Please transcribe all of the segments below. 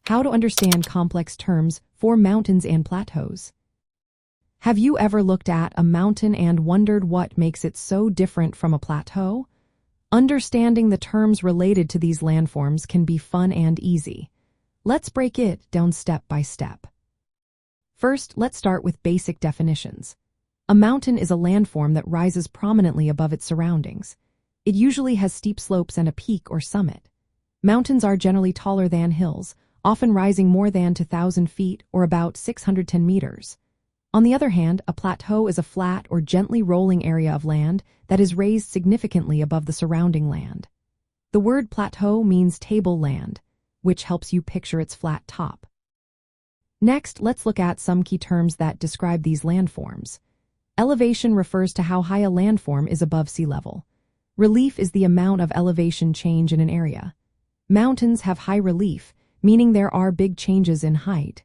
How to understand complex terms for mountains and plateaus. Have you ever looked at a mountain and wondered what makes it so different from a plateau? Understanding the terms related to these landforms can be fun and easy. Let's break it down step by step. First, let's start with basic definitions. A mountain is a landform that rises prominently above its surroundings. It usually has steep slopes and a peak or summit. Mountains are generally taller than hills, often rising more than 2,000 feet or about 610 meters. On the other hand, a plateau is a flat or gently rolling area of land that is raised significantly above the surrounding land. The word plateau means tableland, which helps you picture its flat top. Next, let's look at some key terms that describe these landforms. Elevation refers to how high a landform is above sea level. Relief is the amount of elevation change in an area. Mountains have high relief, meaning there are big changes in height.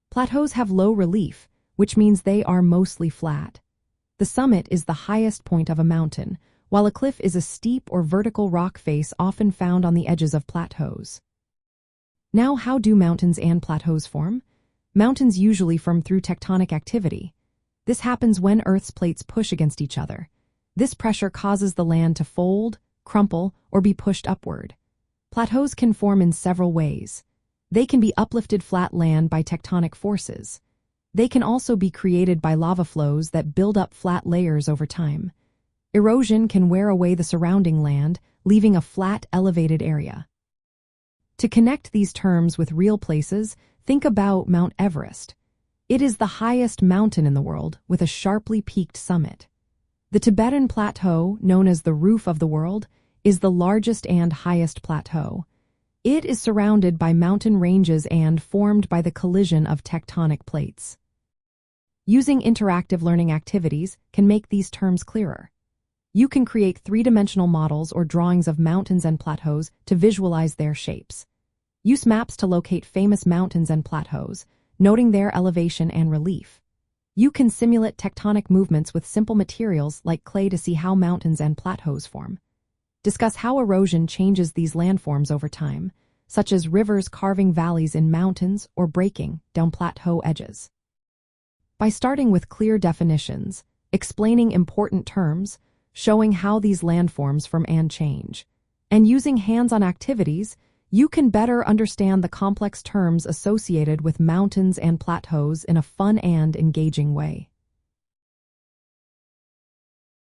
Plateaus have low relief, which means they are mostly flat. The summit is the highest point of a mountain, while a cliff is a steep or vertical rock face often found on the edges of plateaus. Now, how do mountains and plateaus form? Mountains usually form through tectonic activity. This happens when Earth's plates push against each other. This pressure causes the land to fold, crumple, or be pushed upward. Plateaus can form in several ways. They can be uplifted flat land by tectonic forces. They can also be created by lava flows that build up flat layers over time. Erosion can wear away the surrounding land, leaving a flat, elevated area. To connect these terms with real places, think about Mount Everest. It is the highest mountain in the world, with a sharply peaked summit. The Tibetan Plateau, known as the roof of the world, is the largest and highest plateau. It is surrounded by mountain ranges and formed by the collision of tectonic plates. Using interactive learning activities can make these terms clearer. You can create three-dimensional models or drawings of mountains and plateaus to visualize their shapes. Use maps to locate famous mountains and plateaus, noting their elevation and relief. You can simulate tectonic movements with simple materials like clay to see how mountains and plateaus form. Discuss how erosion changes these landforms over time, such as rivers carving valleys in mountains or breaking down plateau edges. By starting with clear definitions, explaining important terms, showing how these landforms form and change, and using hands-on activities, you can better understand the complex terms associated with mountains and plateaus in a fun and engaging way.